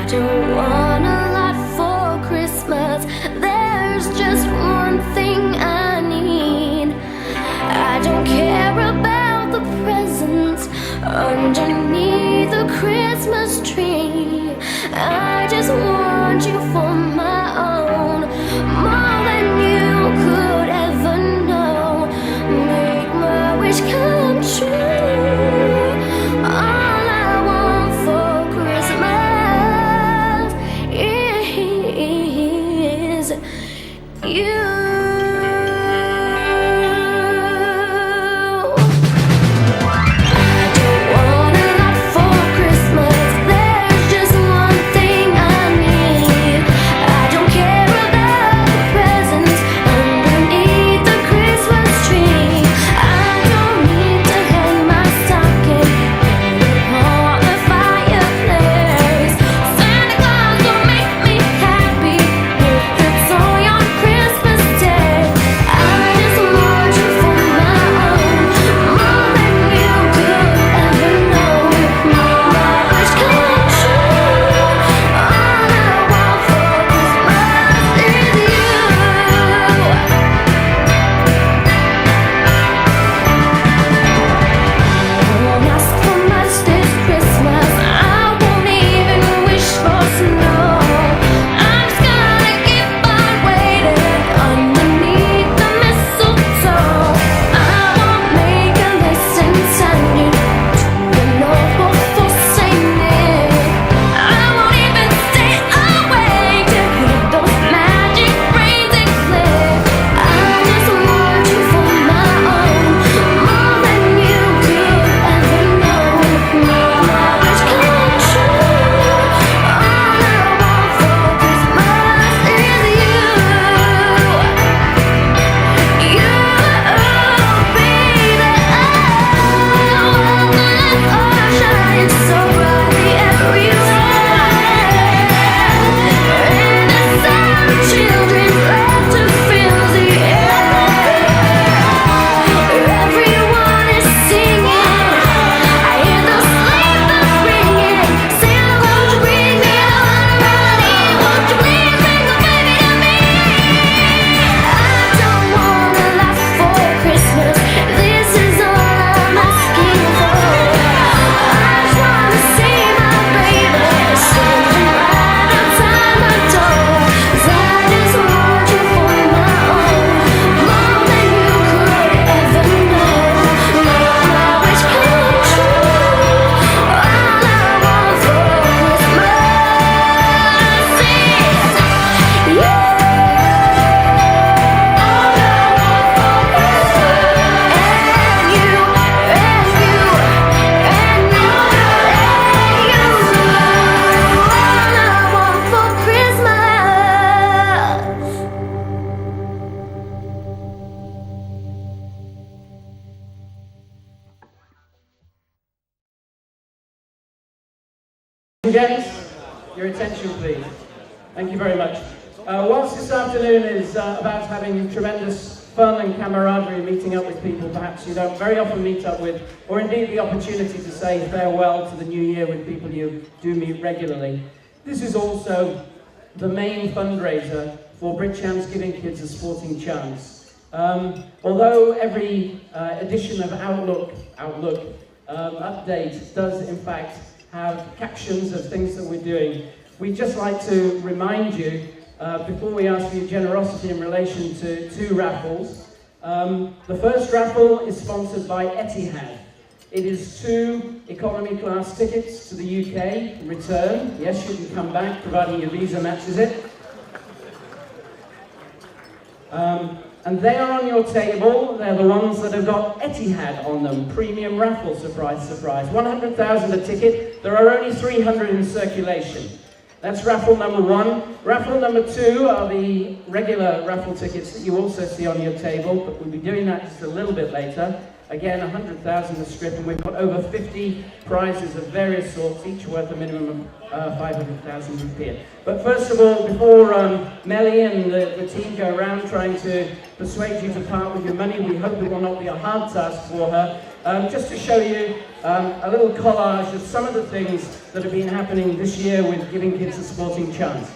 don't want a lot for Christmas. There's just one thing I need. I don't care about the presents underneath the Christmas tree. I just want you for my own, more than you could ever know. Make my wish come true. All I want for Christmas is you. Gents, your attention please. Thank you very much. Whilst this afternoon is about having tremendous fun and camaraderie, meeting up with people perhaps you don't very often meet up with, or indeed the opportunity to say farewell to the new year with people you do meet regularly, this is also the main fundraiser for Britcham's Giving Kids a Sporting Chance. Although every edition of Outlook update does in fact have captions of things that we're doing, we'd just like to remind you, before we ask for your generosity in relation to two raffles. The first raffle is sponsored by Etihad. It is 2 economy class tickets to the UK, return. Yes, you can come back, providing your visa matches it. And they are on your table. They're the ones that have got Etihad on them. Premium raffle, surprise, surprise. 100,000 a ticket. There are only 300 in circulation. That's raffle number 1. Raffle number 2 are the regular raffle tickets that you also see on your table, but we'll be doing that just a little bit later. Again, 100,000 a strip, and we've got over 50 prizes of various sorts, each worth a minimum of 500,000 rupiah. But first of all, before Melly and the team go around trying to persuade you to part with your money, we hope it will not be a hard task for her. Just to show you a little collage of some of the things that have been happening this year with giving kids a sporting chance.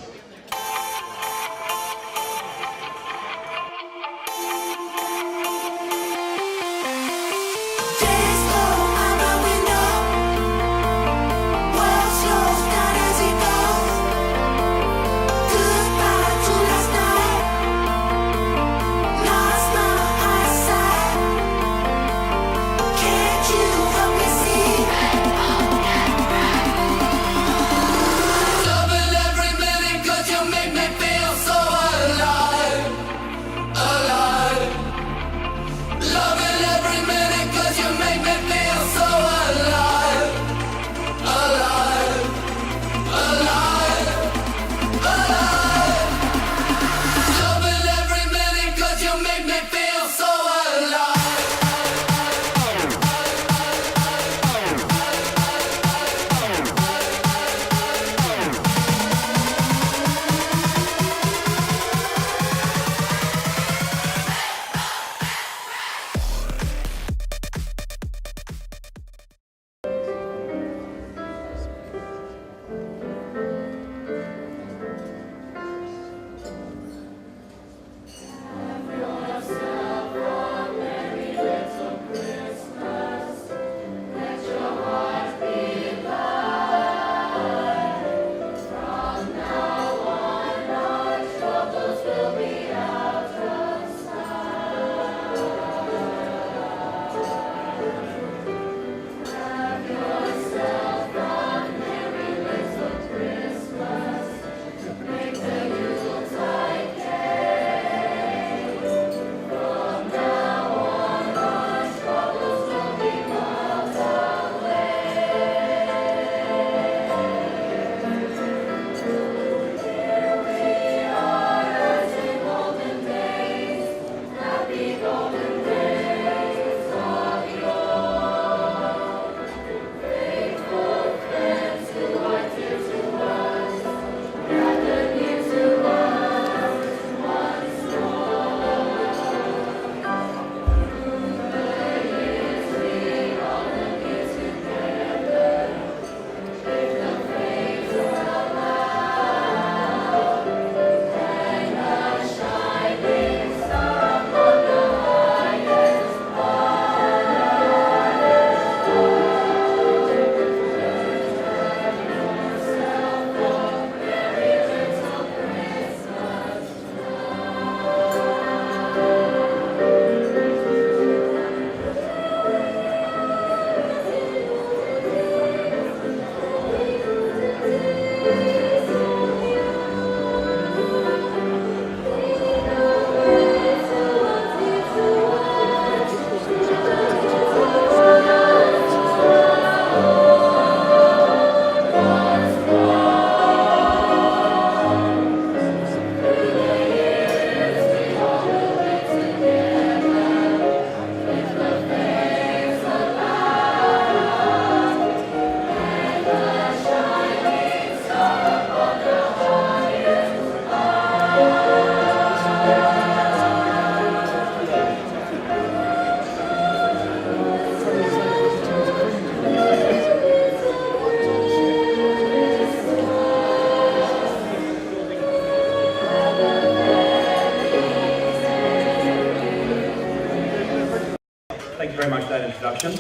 Thank you very much for that introduction.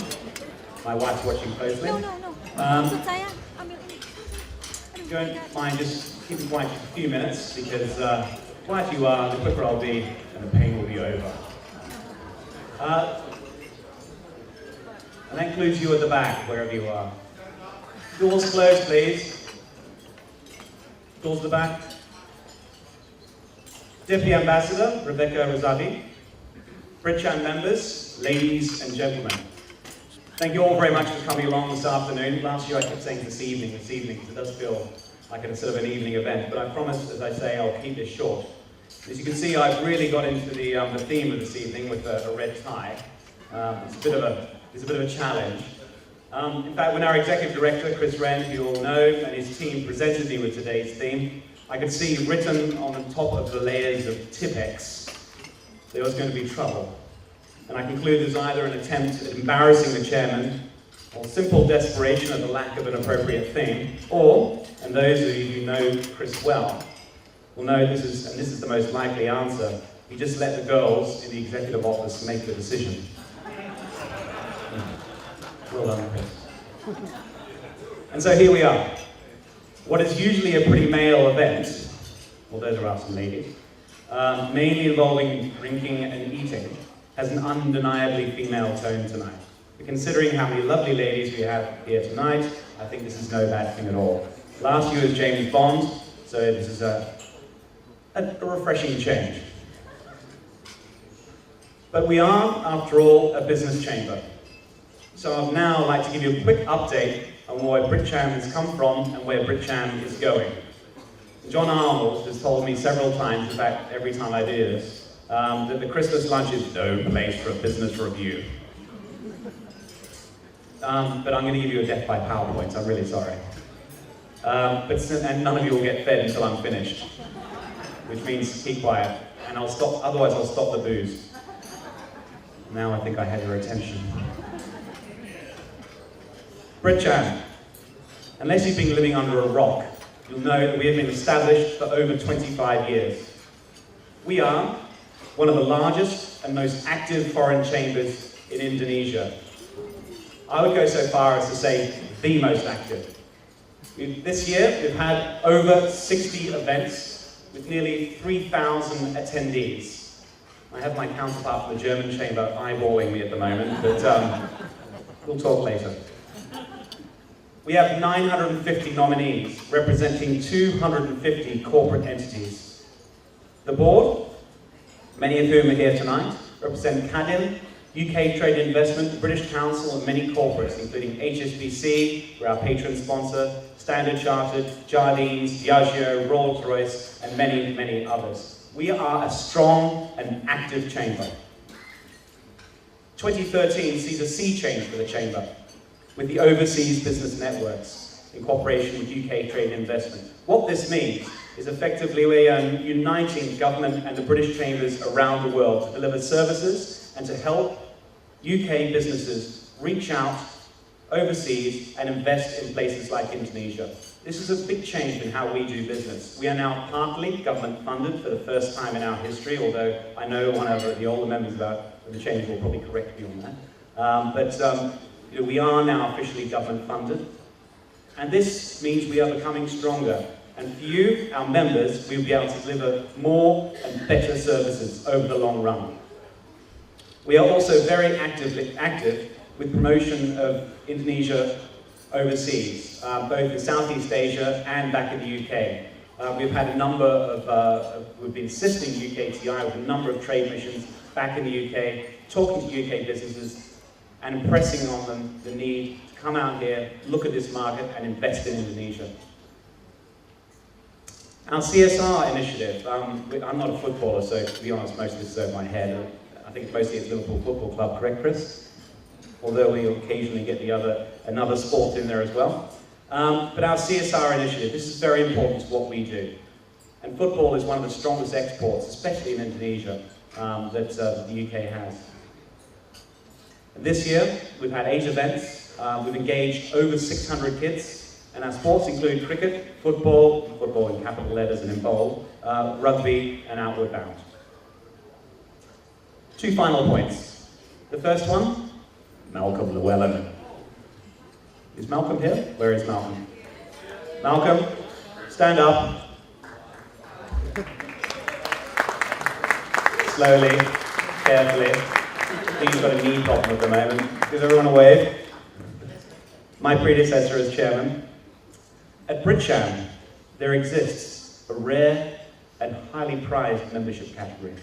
My wife's watching closely. No. Maksud saya, ambil ini. Don't mind just keeping quiet for a few minutes because the quieter you are, the quicker I'll be and the pain will be over. And that includes you at the back, wherever you are. Doors closed, please. Doors at the back. Deputy Ambassador, Rebecca Rosavi. Britcham members, ladies and gentlemen. Thank you all very much for coming along this afternoon. Last year I kept saying this evening, because it does feel like a sort of an evening event, but I promise, as I say, I'll keep this short. As you can see, I've really got into the theme of this evening with a red tie. It's a bit of a challenge. In fact, when our executive director, Chris Wren, who you all know, and his team presented me with today's theme, I could see written on the top of the layers of Tipex, there was going to be trouble. And I concluded it was either an attempt at embarrassing the chairman or simple desperation at the lack of an appropriate thing, or, and those of you who know Chris well, will know this is the most likely answer, you just let the girls in the executive office make the decision. Well done, Chris. And so here we are. What is usually a pretty male event, although there are some ladies, mainly involving drinking and eating, has an undeniably female tone tonight. But considering how many lovely ladies we have here tonight, I think this is no bad thing at all. Last year was James Bond, so this is a refreshing change. But we are, after all, a business chamber. So I'd now like to give you a quick update on where Britcham has come from and where Britcham is going. John Arnold has told me several times, in fact every time I do this, that the Christmas lunch is no place for a business review. But I'm going to give you a death by PowerPoint, I'm really sorry. And none of you will get fed until I'm finished, which means keep quiet, and otherwise I'll stop the booze. Now I think I have your attention. Britcham. Unless you've been living under a rock, you'll know that we have been established for over 25 years. We are one of the largest and most active foreign chambers in Indonesia. I would go so far as to say the most active. This year we've had over 60 events with nearly 3,000 attendees. I have my counterpart from the German chamber eyeballing me at the moment, but we'll talk later. We have 950 nominees, representing 250 corporate entities. The board, many of whom are here tonight, represent Cadin, UK Trade Investment, British Council, and many corporates, including HSBC, we're our patron sponsor, Standard Chartered, Jardines, Diageo, Rolls-Royce, and many, many others. We are a strong and active chamber. 2013 sees a sea change for the chamber, with the Overseas Business Networks, in cooperation with UK Trade Investment. What this means is effectively we are uniting government and the British chambers around the world to deliver services and to help UK businesses reach out overseas and invest in places like Indonesia. This is a big change in how we do business. We are now partly government funded for the first time in our history, although I know one of the older members of the chamber will probably correct me on that. We are now officially government funded, and this means we are becoming stronger. And for you, our members, we'll be able to deliver more and better services over the long run. We are also very active with promotion of Indonesia overseas, both in Southeast Asia and back in the UK. We've had a number we've been assisting UKTI with a number of trade missions back in the UK, talking to UK businesses and impressing on them the need to come out here, look at this market and invest in Indonesia. Our CSR initiative, I'm not a footballer, so to be honest, most of this is over my head. I think mostly it's Liverpool Football Club, correct, Chris? Although we occasionally get another sport in there as well. But our CSR initiative, this is very important to what we do. And football is one of the strongest exports, especially in Indonesia, that the UK has. And this year, we've had 8 events. We've engaged over 600 kids, and our sports include cricket, football in capital letters and in bold, rugby, and outward bound. 2 final points. The first one, Malcolm Llewellyn. Is Malcolm here? Where is Malcolm? Malcolm, stand up. Slowly, carefully. He's got a knee problem at the moment. Gives everyone a wave. My predecessor as chairman. At Britcham, there exists a rare and highly prized membership category.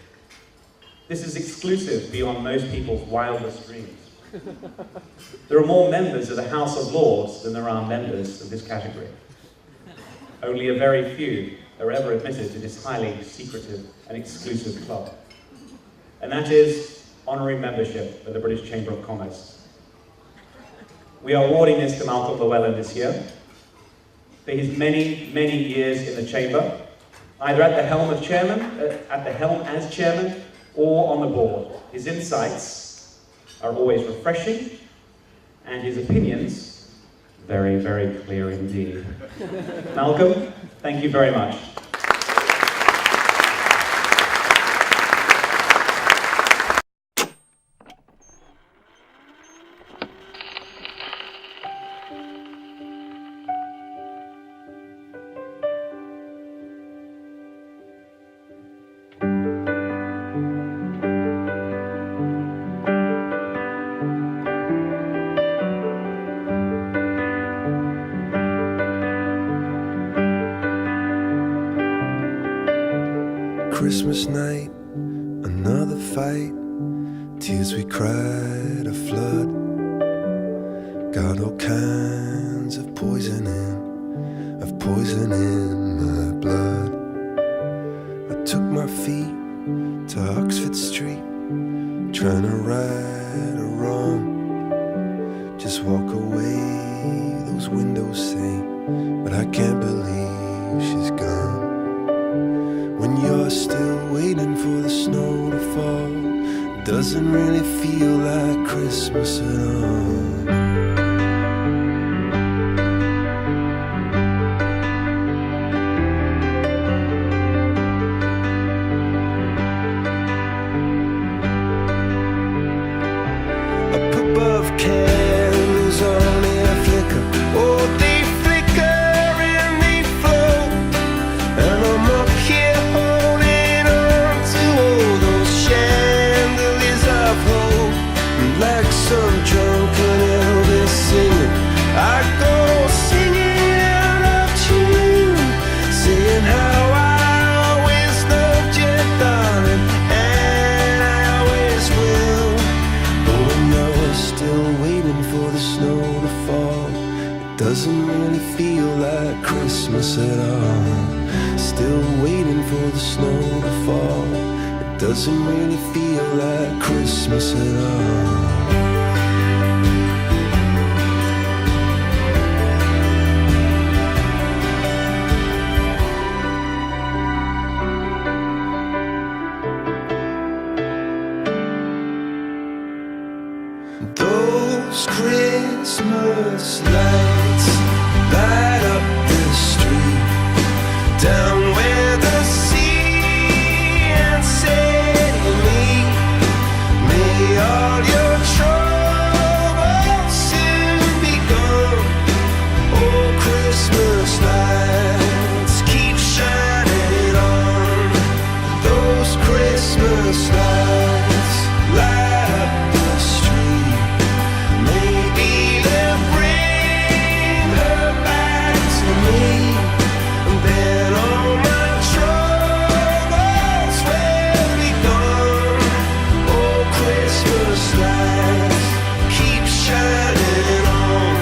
This is exclusive beyond most people's wildest dreams. There are more members of the House of Lords than there are members of this category. Only a very few are ever admitted to this highly secretive and exclusive club. And that is honorary membership of the British Chamber of Commerce. We are awarding this to Malcolm Llewellyn this year for his many, many years in the Chamber, either at the helm as chairman, or on the board. His insights are always refreshing and his opinions very, very clear indeed. Malcolm, thank you very much. Christmas night, another fight, tears we cried, a flood. Got all kinds of poison in my blood. I took my feet to Oxford Street, trying to right a wrong. Just walk away, those windows say, but I can't believe she's gone. When you're still waiting for the snow to fall, it doesn't really feel like Christmas at all. Candles only a flicker, oh they flicker and they float, and I'm up here holding on to all those chandeliers of hope. And like some drunken Elvis singing, I go singing out of tune, saying how I always loved you, darling, and I always will. But when you're still waiting for the snow to fall, it doesn't really feel like Christmas at all. Still waiting for the snow to fall, it doesn't really feel like Christmas at all. Those Christmas lights light up the street, down where the sea and say to me, may all your troubles soon be gone. Oh, Christmas lights keep shining on. Those Christmas lights light up the street. Maybe they'll bring her back to me, and then all my troubles will be gone. Oh, Christmas lights keep shining on.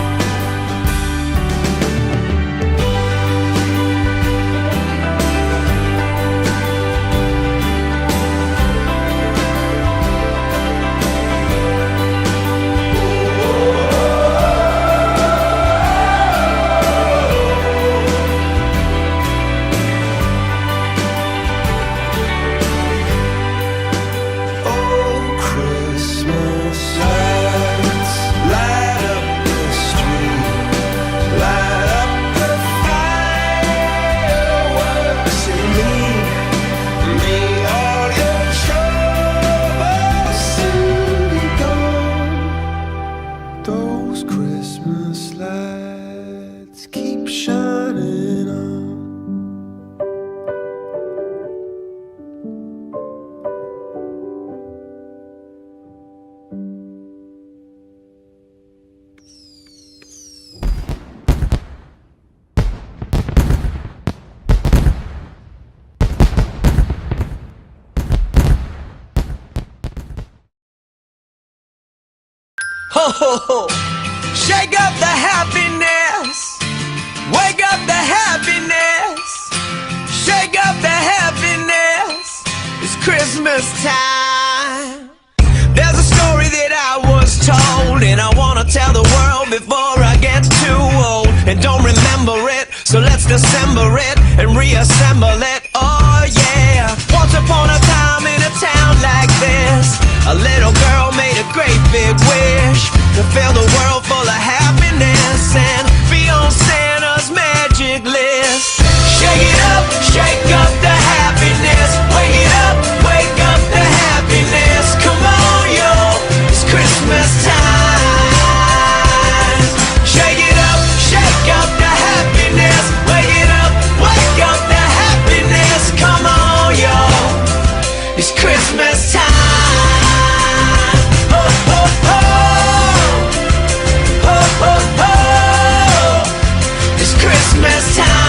Oh, Christmas lights light up the street, light up the fireworks in me. May all your troubles soon be gone. Those Christmas lights keep shining on. Ho ho ho! Shake up the happiness, wake up the happiness, shake up the happiness. It's Christmas time. There's a story that I was told, and I wanna tell the world before I get too old and don't remember it. So let's dissemble it and reassemble it. Oh yeah! Once upon a time in a town like this, a little girl made a great big wish. to fill the world full of happiness and be on Santa's magic list. Shake up the happiness. Wake up the happiness. Come on, yo, it's Christmas time. Shake up the happiness. Wake up the happiness. Come on, yo, it's Christmas time. Ho, ho, ho. Ho, ho, ho. It's Christmas time.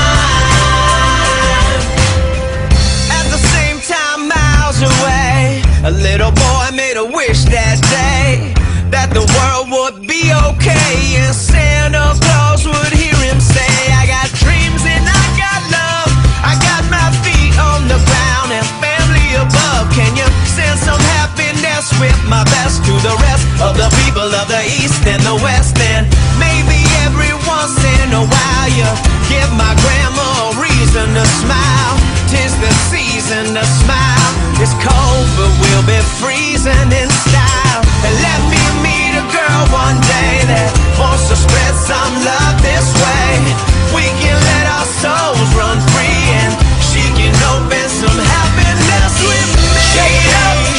A little boy made a wish that day that the world would be okay, and Santa Claus would hear him say, I got dreams and I got love, I got my feet on the ground and family above. Can you send some happiness with my best to the rest of the people of the East and the West? And maybe every once in a while you give my grandma a reason to smile. 'Tis the season to smile. It's cold, but we'll be freezing in style. And let me meet a girl one day that wants to spread some love this way. We can let our souls run free, and she can open some happiness with me.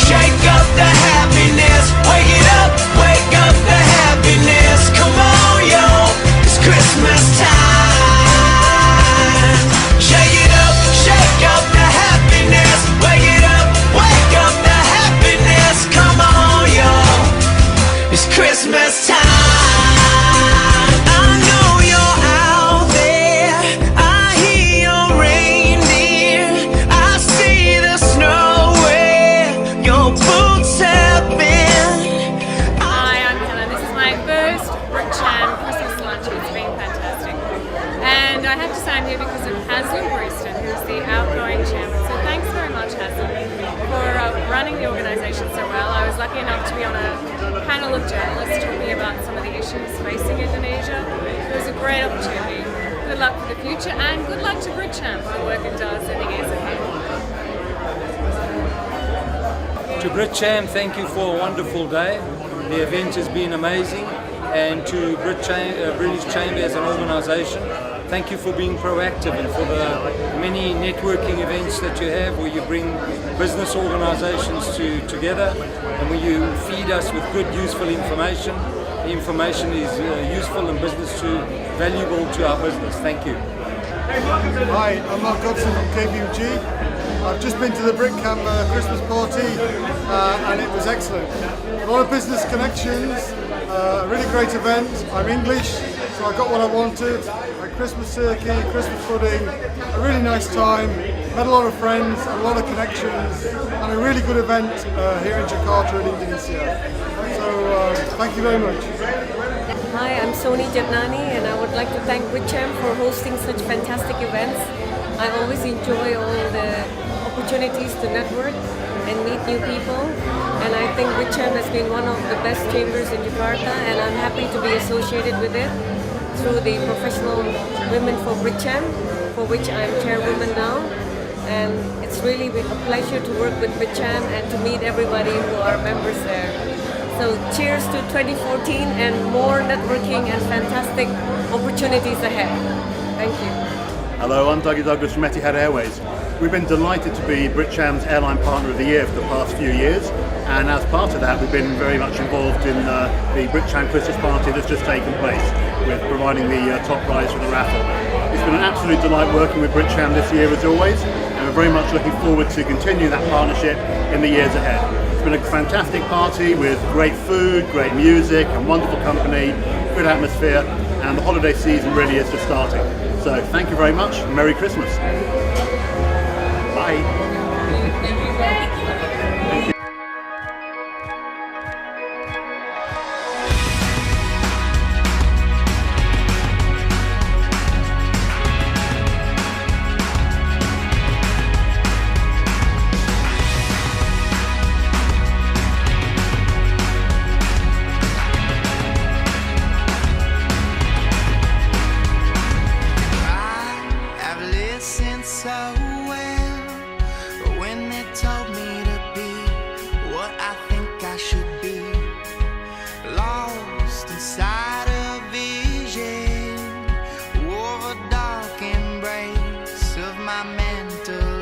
Shake up the happiness. Wake up the happiness. Come on, yo, it's Christmas time. Shake up the happiness. Wake up the happiness. Come on, yo, it's Christmas time. I know you're out there. I hear your reindeer. I see the snow where your boots have been. Hi, I'm Helen. This is my first Britcham Christmas lunch. It's been fantastic. And I have to say I'm here because of Haslam Brewston, who's the outgoing chairman. So thanks very much, Haslam, for running the organisation so well. I was lucky enough to be on a panel of journalists talking about some of the issues facing Indonesia. It was a great opportunity. Good luck for the future, and good luck to Britcham for the work it does in the years ahead. To Britcham, thank you for a wonderful day. The event has been amazing. And to British Chamber as an organisation, thank you for being proactive and for the many networking events that you have where you bring business organisations together, and where you feed us with good, useful information. The information is useful and valuable to our business. Thank you. Hi, I'm Mark Godson from KBUG. I've just been to the Britcham Christmas party and it was excellent. A lot of business connections, a really great event. I'm English, so I got what I wanted. A Christmas turkey, Christmas pudding, a really nice time. Met a lot of friends, a lot of connections, and a really good event here in Jakarta in Indonesia. So thank you very much. Hi, I'm Soni Jabnani, and I would like to thank Britcham for hosting such fantastic events. I always enjoy all the opportunities to network and meet new people, and I think Britcham has been one of the best chambers in Jakarta, and I'm happy to be associated with it through the Professional Women for Britcham, for which I'm chairwoman now. And it's really been a pleasure to work with Britcham and to meet everybody who are members there. So cheers to 2014 and more networking and fantastic opportunities ahead. Thank you. Hello, I'm Dougie Douglas from Etihad Airways. We've been delighted to be Britcham's Airline Partner of the Year for the past few years, and as part of that we've been very much involved in the Britcham Christmas party that's just taken place, with providing the top prize for the raffle. It's been an absolute delight working with Britcham this year as always, and we're very much looking forward to continue that partnership in the years ahead. It's been a fantastic party with great food, great music and wonderful company, good atmosphere, and the holiday season really is just starting. So thank you very much, Merry Christmas. Bye. I should be lost my mental